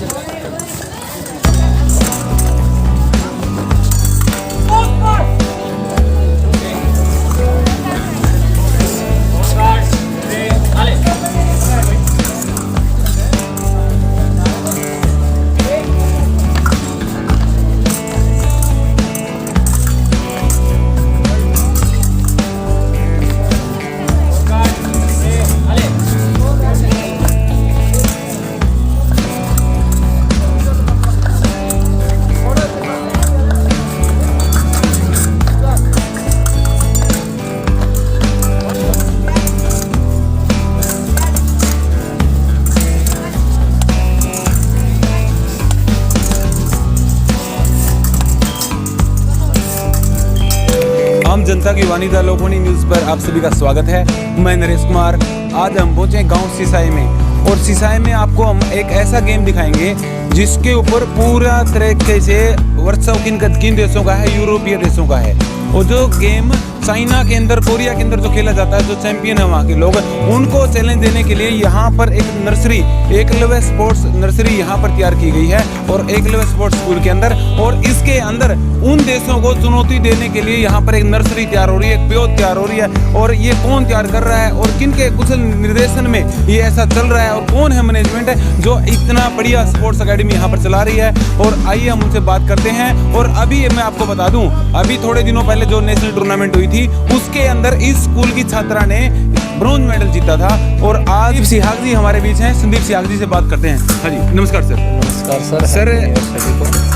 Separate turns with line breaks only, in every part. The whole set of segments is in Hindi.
आम जनता की वाणी द लोकवाणी न्यूज़ पर आप सभी का स्वागत है। मैं नरेश कुमार। आज हम पहुंचे गांव सिसाई में, और सिसाई में आपको हम एक ऐसा गेम दिखाएंगे जिसके ऊपर पूरा तरीके से वर्कशॉप किन देशों का है, यूरोपीय देशों का है। और जो गेम चाइना के अंदर, कोरिया के अंदर जो खेला जाता है, जो चैंपियन है वहाँ के लोग, उनको चैलेंज देने के लिए यहाँ पर एक नर्सरी, एकलव्य स्पोर्ट्स नर्सरी यहाँ पर तैयार की गई है, और एकलव्य स्पोर्ट्स स्कूल के अंदर। और इसके अंदर उन देशों को चुनौती देने के लिए यहाँ पर एक नर्सरी तैयार हो रही है, एक प्योत तैयार हो रही है। और ये कौन तैयार कर रहा है और किन के कुशल निर्देशन में ये ऐसा चल रहा है, और कौन है मैनेजमेंट है जो इतना बढ़िया स्पोर्ट्स अकेडमी यहाँ पर चला रही है। और आइए हम उनसे बात करते हैं। और अभी मैं आपको बता दूं, अभी थोड़े दिनों पहले जो नेशनल टूर्नामेंट हुई थी, उसके अंदर इस स्कूल की छात्रा ने ब्रॉन्ज मेडल जीता था। और आज संदीप सिहाग जी हमारे बीच हैं। संदीप सिहाग जी से बात करते हैं। हाँ जी, नमस्कार सर।
नमस्कार सर।
सर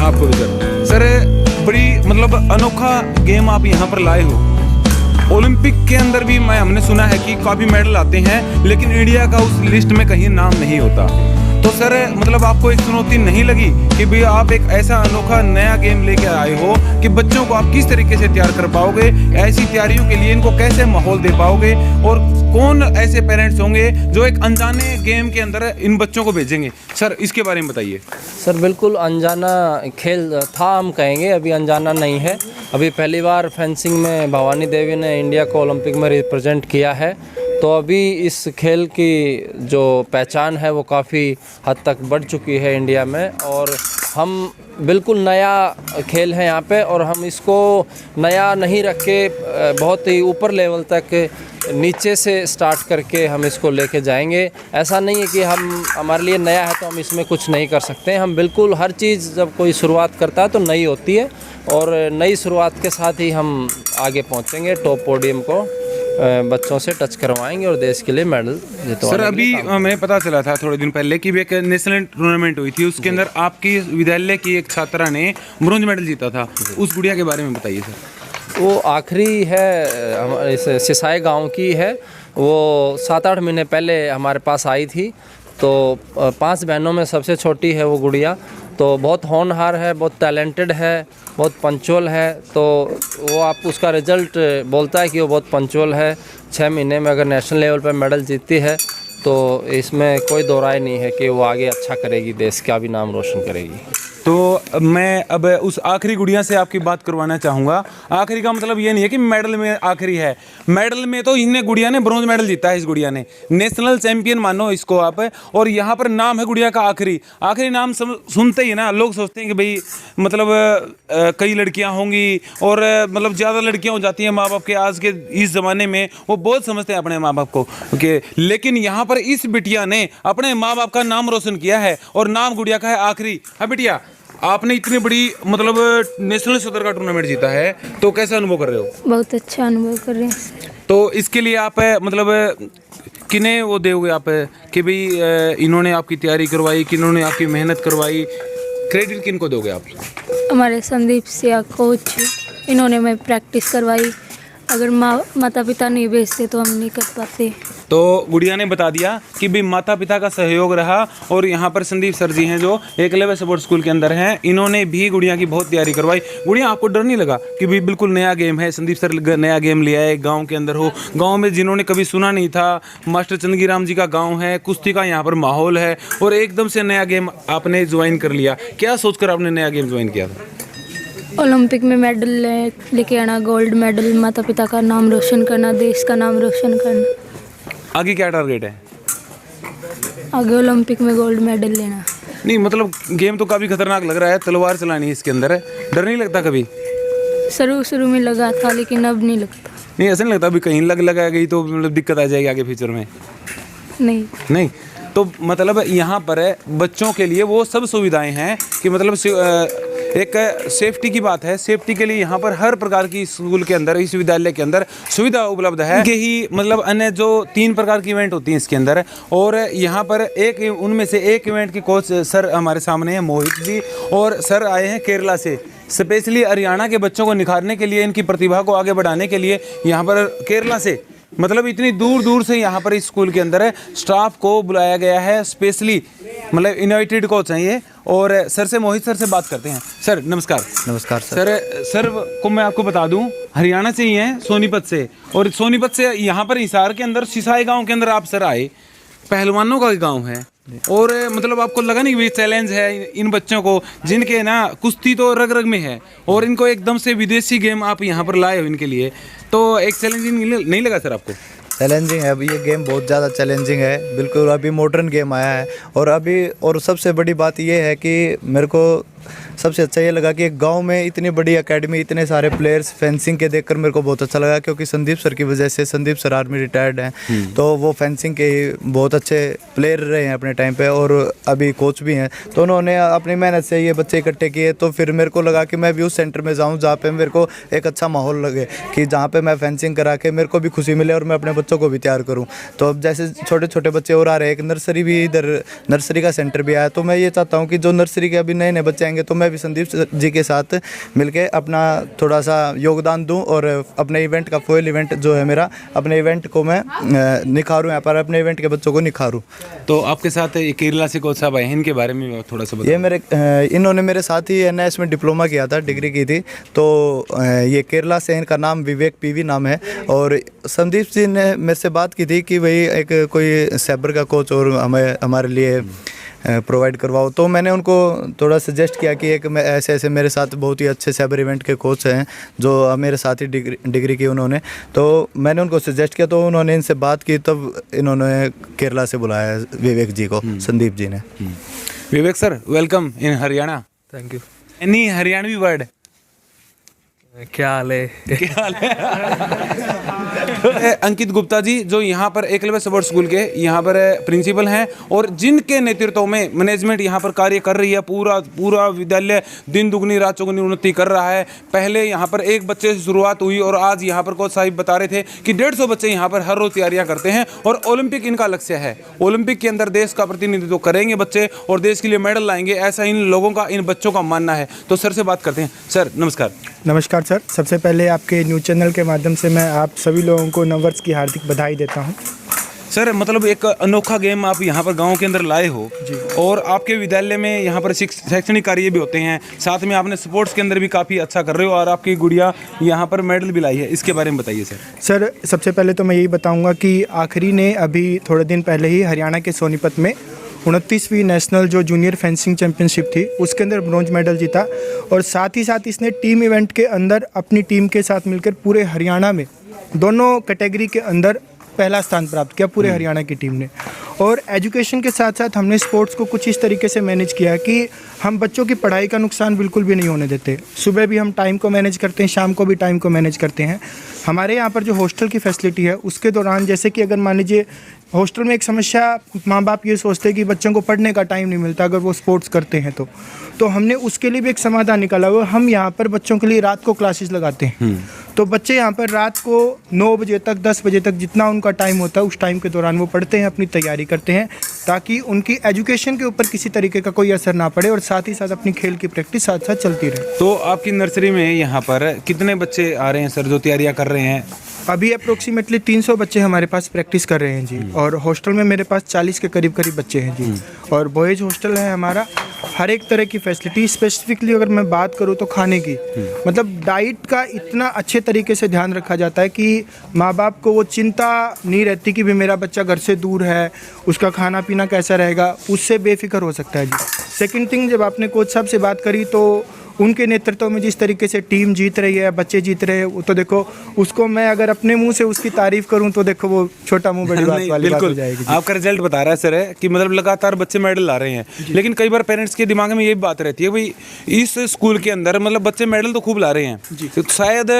आपको भी सर बड़ी मतलब अनोखा गेम आप यहाँ पर लाए हो। ओलंपिक के अंदर भी हमने सुना है कि काफी मेडल आते हैं, लेकिन इंडिया का उस लिस्ट में कहीं नाम नहीं होता। तो सर मतलब आपको एक चुनौती नहीं लगी कि भाई आप एक ऐसा अनोखा नया गेम लेके आए हो कि बच्चों को आप किस तरीके से तैयार कर पाओगे, ऐसी तैयारियों के लिए इनको कैसे माहौल दे पाओगे, और कौन ऐसे पेरेंट्स होंगे जो एक अनजाने गेम के अंदर इन बच्चों को भेजेंगे? सर इसके बारे में बताइए।
सर बिल्कुल अनजाना खेल था, हम कहेंगे, अभी अनजाना नहीं है। अभी पहली बार फेंसिंग में भवानी देवी ने इंडिया को ओलंपिक में रिप्रेजेंट किया है। तो अभी इस खेल की जो पहचान है वो काफ़ी हद तक बढ़ चुकी है इंडिया में, और हम बिल्कुल नया खेल है यहाँ पे, और हम इसको नया नहीं रख के बहुत ही ऊपर लेवल तक नीचे से स्टार्ट करके हम इसको लेके जाएंगे। ऐसा नहीं है कि हमारे लिए नया है तो हम इसमें कुछ नहीं कर सकते हैं। हम बिल्कुल हर चीज़ जब कोई शुरुआत करता है तो नई होती है, और नई शुरुआत के साथ ही हम आगे पहुँचेंगे, टॉप पोडियम को बच्चों से टच करवाएंगे और देश के लिए मेडल जितवाएंगे।
सर अभी हमें पता चला था थोड़े दिन पहले कि एक नेशनल टूर्नामेंट हुई थी, उसके अंदर आपकी विद्यालय की एक छात्रा ने ब्रॉन्ज मेडल जीता था। उस गुड़िया के बारे में बताइए सर।
वो आखिरी है, हमारे सिसाई गांव की है। वो 7-8 महीने पहले हमारे पास आई थी। तो 5 बहनों में सबसे छोटी है वो गुड़िया। तो बहुत होनहार है, बहुत टैलेंटेड है, बहुत पंचुअल है। तो वो आप उसका रिजल्ट बोलता है कि वो बहुत पंचुअल है। 6 महीने में अगर नेशनल लेवल पर मेडल जीतती है तो इसमें कोई दो राय नहीं है कि वो आगे अच्छा करेगी, देश का भी नाम रोशन करेगी।
तो मैं अब उस आखिरी गुड़िया से आपकी बात करवाना चाहूँगा। आखिरी का मतलब ये नहीं है कि मेडल में आखिरी है, मेडल में तो इन्हें गुड़िया ने ब्रॉन्ज मेडल जीता है। इस गुड़िया ने नेशनल चैंपियन मानो इसको आप, और यहाँ पर नाम है गुड़िया का आखिरी नाम सुनते ही ना लोग सोचते हैं कि भाई मतलब कई लड़कियाँ होंगी, और मतलब ज़्यादा लड़कियाँ हो जाती हैं माँ बाप के। आज के इस ज़माने में वो बहुत समझते हैं अपने माँ बाप को कि, लेकिन यहाँ पर इस बिटिया ने अपने माँ बाप का नाम रोशन किया है, और नाम गुड़िया का है आखिरी। हाँ बिटिया, आपने इतनी बड़ी मतलब नेशनल स्तर का टूर्नामेंट जीता है, तो कैसा अनुभव कर रहे हो?
बहुत अच्छा अनुभव कर रहे हैं सर।
तो इसके लिए आप मतलब किन्हें वो दोगे आप कि भाई इन्होंने आपकी तैयारी करवाई, किन्होंने आपकी मेहनत करवाई, क्रेडिट किनको दोगे आप?
हमारे संदीप सिया कोच, इन्होंने मैं प्रैक्टिस करवाई। अगर माता पिता नहीं भेजते तो हम नहीं कर पाते।
तो गुड़िया ने बता दिया कि भाई माता पिता का सहयोग रहा, और यहाँ पर संदीप सर जी हैं जो एकलव्य स्पोर्ट्स स्कूल के अंदर हैं, इन्होंने भी गुड़िया की बहुत तैयारी करवाई। गुड़िया, आपको डर नहीं लगा कि भाई बिल्कुल नया गेम है, संदीप सर नया गेम लिया है, गांव के अंदर हो, गांव में जिन्होंने कभी सुना नहीं था, मास्टर चंदगी राम जी का गाँव है, कुश्ती का यहाँ पर माहौल है, और एकदम से नया गेम आपने ज्वाइन कर लिया? क्या सोचकर आपने नया गेम ज्वाइन किया था?
ओलंपिक में मेडल लेके आना, गोल्ड मेडल, माता पिता का नाम रोशन करना, देश का नाम रोशन करना।
आगे क्या टारगेट है?
आगे ओलंपिक में गोल्ड मेडल लेना।
नहीं मतलब गेम तो काफ़ी खतरनाक लग रहा है, तलवार चलानी है इसके अंदर है, डर नहीं लगता कभी?
शुरू में लगा था लेकिन अब नहीं लगता।
नहीं ऐसा नहीं लगता अभी कहीं लगा गई तो मतलब दिक्कत आ जाएगी आगे फ्यूचर में? नहीं तो मतलब यहाँ पर बच्चों के लिए वो सब सुविधाएं हैं कि मतलब एक सेफ्टी की बात है, सेफ्टी के लिए यहाँ पर हर प्रकार की स्कूल के अंदर, इस विद्यालय के अंदर सुविधा उपलब्ध है कि ही मतलब अन्य जो 3 प्रकार की इवेंट होती हैं इसके अंदर। और यहाँ पर एक उनमें से एक इवेंट के कोच सर हमारे सामने हैं मोहित जी, और सर आए हैं केरला से स्पेशली हरियाणा के बच्चों को निखारने के लिए, इनकी प्रतिभा को आगे बढ़ाने के लिए यहाँ पर केरला से मतलब इतनी दूर दूर से यहाँ पर इस स्कूल के अंदर स्टाफ को बुलाया गया है स्पेशली, मतलब इनवाइटेड कोच हैं ये। और सर से, मोहित सर से बात करते हैं। सर नमस्कार।
नमस्कार सर।
सर को मैं आपको बता दूं हरियाणा से ही हैं, सोनीपत से, और सोनीपत से यहाँ पर हिसार के अंदर सिसाई गांव के अंदर आप सर आए, पहलवानों का गांव है, और मतलब आपको लगा नहीं कि चैलेंज है इन बच्चों को जिनके ना कुश्ती तो रग रग में है, और इनको एकदम से विदेशी गेम आप यहाँ पर लाए हो इनके लिए, तो एक चैलेंजिंग नहीं लगा सर आपको?
चैलेंजिंग है, अभी ये गेम बहुत ज़्यादा चैलेंजिंग है, बिल्कुल अभी मॉडर्न गेम आया है। और सबसे बड़ी बात ये है कि मेरे को सबसे अच्छा ये लगा कि एक गांव में इतनी बड़ी एकेडमी, इतने सारे प्लेयर्स फेंसिंग के देखकर मेरे को बहुत अच्छा लगा, क्योंकि संदीप सर की वजह से, संदीप सर आर्मी रिटायर्ड हैं तो वो फेंसिंग के बहुत अच्छे प्लेयर रहे हैं अपने टाइम पे, और अभी कोच भी हैं, तो उन्होंने अपनी मेहनत से ये बच्चे इकट्ठे किए। तो फिर मेरे को लगा कि मैं भी उस सेंटर में जाऊँ जहाँ पे मेरे को एक अच्छा माहौल लगे, कि जहाँ पे मैं फेंसिंग करा के मेरे को भी खुशी मिले और मैं अपने बच्चों को भी तैयार करूँ। तो अब जैसे छोटे छोटे बच्चे और आ रहे हैं, एक नर्सरी भी, इधर नर्सरी का सेंटर भी आया, तो मैं ये चाहता हूँ कि जो नर्सरी के अभी नए नए बच्चे आएंगे तो मैं भी संदीप जी के साथ मिलके अपना थोड़ा सा योगदान दूं, और अपने इवेंट का फॉयल इवेंट जो है मेरा, अपने इवेंट को मैं निखारूं, यहाँ पर अपने इवेंट के बच्चों को निखारूं।
तो आपके साथ केरला से कोच साहब आए हैं, इनके बारे में थोड़ा सा बताओ।
इन्होंने मेरे साथ ही NIS में डिप्लोमा किया था, डिग्री की थी, तो ये केरला से, इनका नाम विवेक PV नाम है। और संदीप जी ने मेरे से बात की थी कि भाई एक कोई सैबर का कोच और हमारे लिए प्रोवाइड करवाओ, तो मैंने उनको थोड़ा सजेस्ट किया कि एक ऐसे मेरे साथ बहुत ही अच्छे साइबर इवेंट के कोच हैं जो मेरे साथ ही डिग्री की उन्होंने, तो मैंने उनको सजेस्ट किया, तो उन्होंने इनसे बात की, तब इन्होंने केरला से बुलाया विवेक जी को, संदीप जी ने।
Vivek sir, welcome in Haryana.
Thank you.
Any Haryanvi word?
क्या हाल है?
अंकित गुप्ता जी जो यहाँ पर एकलव्य स्पोर्ट्स स्कूल के यहाँ पर प्रिंसिपल हैं, और जिनके नेतृत्व में मैनेजमेंट यहाँ पर कार्य कर रही है, पूरा विद्यालय दिन दुगनी रात चौगुनी उन्नति कर रहा है। पहले यहाँ पर एक बच्चे से शुरुआत हुई, और आज यहाँ पर कोच साहिब बता रहे थे कि 150 बच्चे यहाँ पर हर रोज तैयारियाँ करते हैं, और ओलंपिक इनका लक्ष्य है। ओलंपिक के अंदर देश का प्रतिनिधित्व करेंगे बच्चे और देश के लिए मेडल लाएंगे, ऐसा इन लोगों का, इन बच्चों का मानना है। तो सर से बात करते हैं। सर नमस्कार।
नमस्कार सर, सबसे पहले आपके न्यूज़ चैनल के माध्यम से मैं आप सभी लोगों को नववर्ष की हार्दिक बधाई देता हूं।
सर मतलब एक अनोखा गेम आप यहाँ पर गांव के अंदर लाए हो जी, और आपके विद्यालय में यहाँ पर शैक्षणिक कार्य भी होते हैं, साथ में आपने स्पोर्ट्स के अंदर भी काफ़ी अच्छा कर रहे हो, और आपकी गुड़िया यहाँ पर मेडल भी लाई है, इसके बारे में बताइए सर।
सर सबसे पहले तो मैं यही बताऊँगा कि आखिरी ने अभी थोड़े दिन पहले ही हरियाणा के सोनीपत में 29वीं नेशनल जो जूनियर फेंसिंग चैंपियनशिप थी उसके अंदर ब्रॉन्ज मेडल जीता, और साथ ही साथ इसने टीम इवेंट के अंदर अपनी टीम के साथ मिलकर पूरे हरियाणा में दोनों कैटेगरी के अंदर पहला स्थान प्राप्त किया पूरे हरियाणा की टीम ने। और एजुकेशन के साथ साथ हमने स्पोर्ट्स को कुछ इस तरीके से मैनेज किया कि हम बच्चों की पढ़ाई का नुकसान बिल्कुल भी नहीं होने देते। सुबह भी हम टाइम को मैनेज करते हैं, शाम को भी टाइम को मैनेज करते हैं। हमारे यहाँ पर जो हॉस्टल की फैसिलिटी है उसके दौरान, जैसे कि अगर मान लीजिए हॉस्टल में एक समस्या, माँ बाप ये सोचते हैं कि बच्चों को पढ़ने का टाइम नहीं मिलता अगर वो स्पोर्ट्स करते हैं, तो हमने उसके लिए भी एक समाधान निकाला हुआ। हम यहाँ पर बच्चों के लिए रात को क्लासेस लगाते हैं, तो बच्चे यहाँ पर रात को 9 बजे तक, 10 बजे तक जितना उनका टाइम होता है उस टाइम के दौरान वो पढ़ते हैं, अपनी तैयारी करते हैं, ताकि उनकी एजुकेशन के ऊपर किसी तरीके का कोई असर ना पड़े, और साथ ही साथ अपनी खेल की प्रैक्टिस साथ साथ चलती रहे।
तो आपकी नर्सरी में यहाँ पर कितने बच्चे आ रहे हैं सर जो तैयारियाँ कर रहे हैं?
अभी अप्रोक्सीमेटली 300 बच्चे हमारे पास प्रैक्टिस कर रहे हैं जी, और हॉस्टल में मेरे पास 40 के करीब बच्चे हैं जी, और बॉयज़ हॉस्टल है हमारा। हर एक तरह की फैसिलिटी, स्पेसिफिकली अगर मैं बात करूँ तो खाने की, मतलब डाइट का इतना अच्छे तरीके से ध्यान रखा जाता है कि माँ बाप को वो चिंता नहीं रहती कि भी मेरा बच्चा घर से दूर है, उसका खाना पीना कैसा रहेगा, उससे बेफिक्र हो सकता है जी। सेकंड थिंग, जब आपने कोच साहब से बात करी तो उनके नेतृत्व में जिस तरीके से टीम जीत रही है, बच्चे जीत रहे हैं, वो तो देखो उसको मैं अगर अपने मुंह से उसकी तारीफ करूं तो देखो वो छोटा मुंह बड़ी बात
नहीं,
वाली बात हो
बिल्कुल
जाएगी।
आपका रिजल्ट बता रहा है सर है कि मतलब लगातार बच्चे मेडल ला रहे हैं, लेकिन कई बार पेरेंट्स के दिमाग में ये बात रहती है भाई इस स्कूल के अंदर मतलब बच्चे मेडल तो खूब ला रहे हैं, तो शायद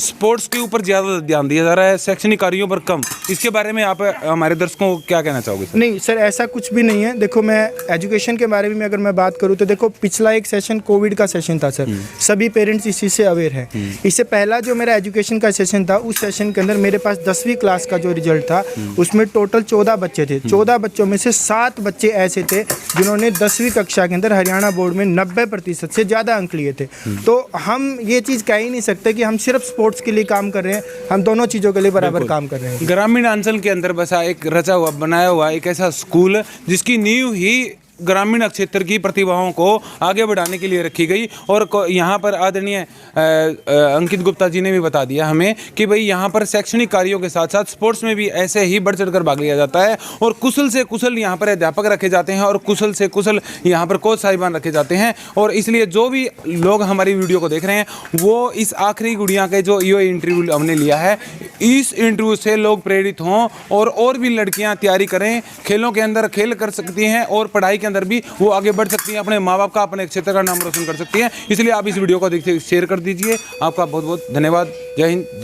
स्पोर्ट्स के ऊपर ज़्यादा ध्यान दिया जा रहा है, शैक्षणिक कार्यों पर कम। इसके बारे में आप हमारे दर्शकों को क्या कहना चाहोगे सर?
नहीं सर, ऐसा कुछ भी नहीं है। देखो मैं एजुकेशन के बारे में अगर मैं बात करूँ तो देखो पिछला एक सेशन कोविड का सेशन था सर, सभी पेरेंट्स इस चीज़ से अवेयर हैं। इससे पहला जो मेरा एजुकेशन का सेशन था, उस सेशन के अंदर मेरे पास 10वीं क्लास का जो रिजल्ट था उसमें टोटल 14 बच्चे थे। 14 बच्चों में से 7 बच्चे ऐसे थे जिन्होंने 10वीं कक्षा के अंदर हरियाणा बोर्ड में 90% से ज़्यादा अंक लिए थे। तो हम ये चीज़ कह ही नहीं सकते कि हम सिर्फ स्पोर्ट्स के लिए काम कर रहे हैं, हम दोनों चीज़ों के लिए बराबर काम कर रहे हैं।
ग्रामीण अंचल के अंदर बसा एक रचा हुआ बनाया हुआ एक ऐसा स्कूल जिसकी नींव ही ग्रामीण क्षेत्र की प्रतिभाओं को आगे बढ़ाने के लिए रखी गई। और यहाँ पर आदरणीय अंकित गुप्ता जी ने भी बता दिया हमें कि भाई यहाँ पर शैक्षणिक कार्यों के साथ साथ स्पोर्ट्स में भी ऐसे ही बढ़ चढ़कर भाग लिया जाता है और कुशल से कुशल यहाँ पर अध्यापक रखे जाते हैं और कुशल से कुशल यहाँ पर कोच साहिबान रखे जाते हैं। और इसलिए जो भी लोग हमारी वीडियो को देख रहे हैं वो इस आखिरी गुड़िया के जो ये इंटरव्यू हमने लिया है, इस इंटरव्यू से लोग प्रेरित हों और भी लड़कियाँ तैयारी करें, खेलों के अंदर खेल कर सकती हैं और पढ़ाई के अंदर भी वो आगे बढ़ सकती हैं, अपने माँ बाप का, अपने क्षेत्र का नाम रोशन कर सकती हैं। इसलिए आप इस वीडियो को देखते शेयर कर दीजिए। आपका बहुत बहुत धन्यवाद। जय हिंद।